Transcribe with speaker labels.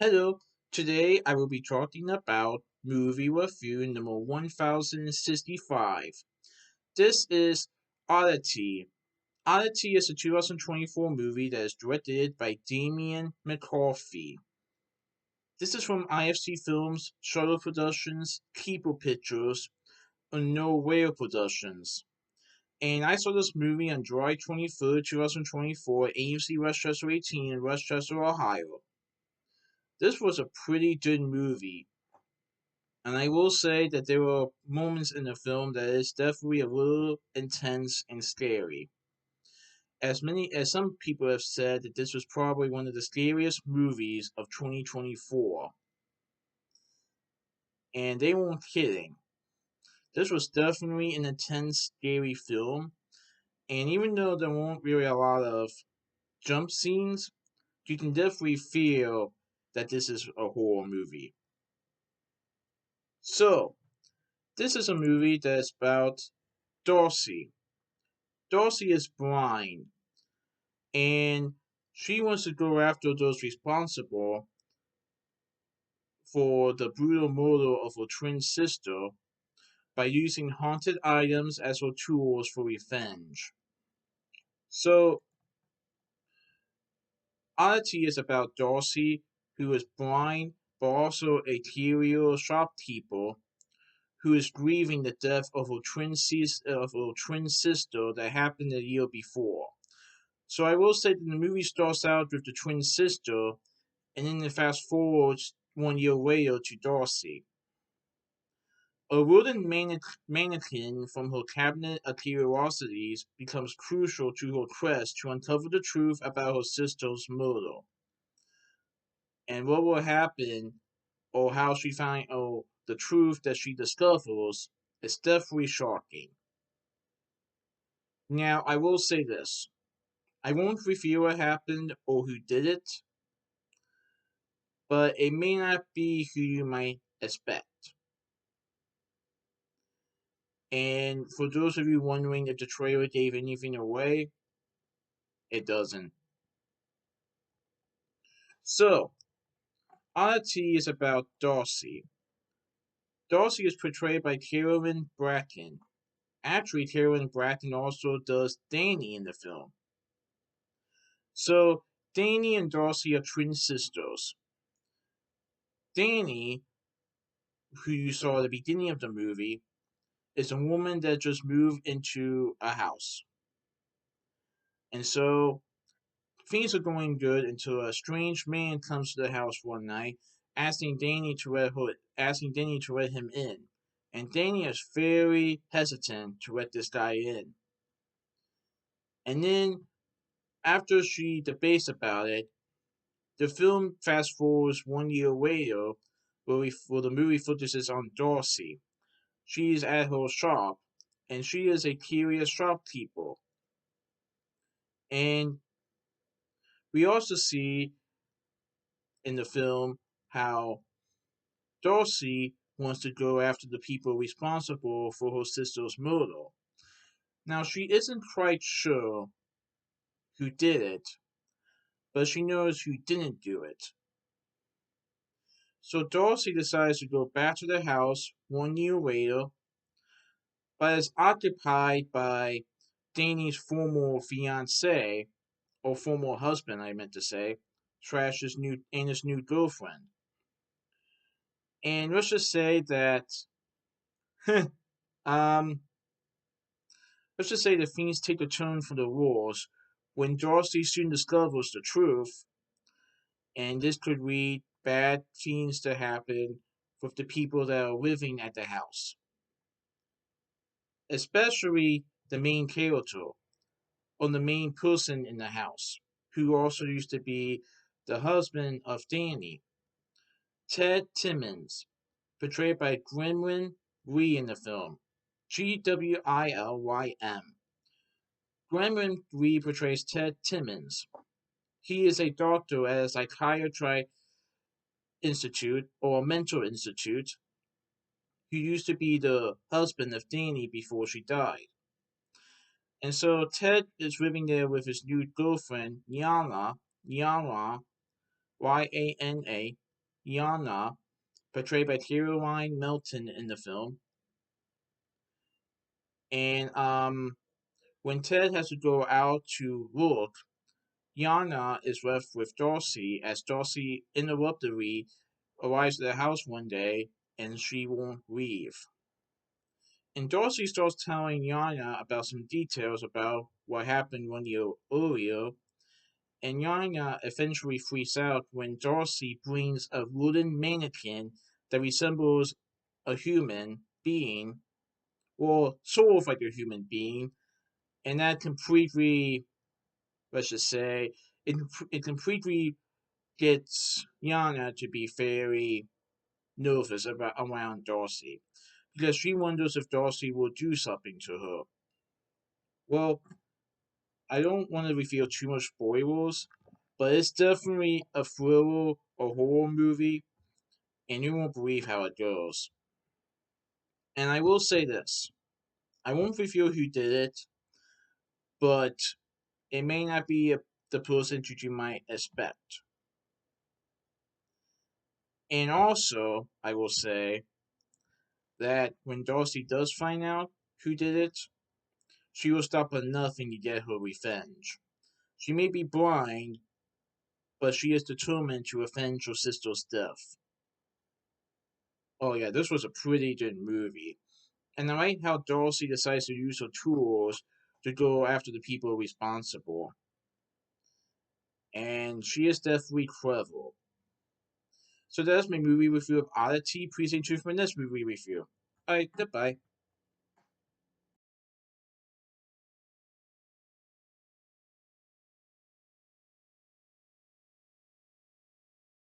Speaker 1: Hello, today I will be talking about movie review number 1065. This is Oddity. Oddity is a 2024 movie that is directed by Damien McCarthy. This is from IFC Films, Shudder Productions, People Pictures, and No Whale Productions. And I saw this movie on July 23rd, 2024 at AMC West Chester 18 in West Chester, Ohio. This was a pretty good movie. And I will say that there were moments in the film that is definitely a little intense and scary. As some people have said that this was probably one of the scariest movies of 2024. And they weren't kidding. This was definitely an intense, scary film. And even though there weren't really a lot of jump scenes, you can definitely feel that this is a horror movie. So, this is a movie that's about Darcy. Darcy is blind, and she wants to go after those responsible for the brutal murder of her twin sister by using haunted items as her tools for revenge. So, Oddity is about Darcy, who is blind but also a serial shopkeeper who is grieving the death of her twin sister that happened a year before. So I will say that the movie starts out with the twin sister, and then it fast forwards 1 year later to Darcy. A wooden mannequin from her cabinet of curiosities becomes crucial to her quest to uncover the truth about her sister's murder. And what will happen, or how she finds, or the truth that she discovers, is definitely shocking. Now, I will say this. I won't reveal what happened or who did it, but it may not be who you might expect. And for those of you wondering if the trailer gave anything away, it doesn't. So, Oddity is about Darcy. Darcy is portrayed by Carolyn Bracken. Actually, Carolyn Bracken also does Danny in the film. So, Danny and Darcy are twin sisters. Danny, who you saw at the beginning of the movie, is a woman that just moved into a house. And so things are going good until a strange man comes to the house one night, asking Danny to let him in. And Danny is very hesitant to let this guy in. And then, after she debates about it, the film fast forwards 1 year later, where the movie focuses on Darcy. She is at her shop, and she is a curious shopkeeper. And we also see in the film how Darcy wants to go after the people responsible for her sister's murder. Now, she isn't quite sure who did it, but she knows who didn't do it. So Darcy decides to go back to the house 1 year later, but is occupied by Danny's former fiance, or former husband, I meant to say, his new girlfriend. And let's just say that, um, let's just say that things take a turn for the worse when Darcy soon discovers the truth, and this could lead bad things to happen with the people that are living at the house, especially the main character, or the main person in the house, who also used to be the husband of Danny, Ted Timmons, portrayed by Gremlin Lee in the film. Gwilym. Gremlin Lee portrays Ted Timmons. He is a doctor at a psychiatry institute or a mental institute who used to be the husband of Danny before she died. And so Ted is living there with his new girlfriend, Yana, Yana, Yana, Yana, portrayed by Caroline Melton in the film. And when Ted has to go out to look, Yana is left with Darcy as Darcy interruptedly arrives at the house one day and she won't leave. And Darcy starts telling Yana about some details about what happened 1 year earlier, and Yana eventually freaks out when Darcy brings a wooden mannequin that resembles a human being, or sort of like a human being, and that completely, let's just say, it completely gets Yana to be very nervous about around Darcy because she wonders if Darcy will do something to her. Well, I don't want to reveal too much spoilers, but it's definitely a thriller or horror movie, and you won't believe how it goes. And I will say this: I won't reveal who did it, but it may not be the person that you might expect. And also, I will say that when Darcy does find out who did it, she will stop at nothing to get her revenge. She may be blind, but she is determined to avenge her sister's death. Oh yeah, this was a pretty good movie. And I like how Darcy decides to use her tools to go after the people responsible. And she is definitely clever. So that's my movie review of Oddity. Please stay tuned for my next movie review. Alright, goodbye.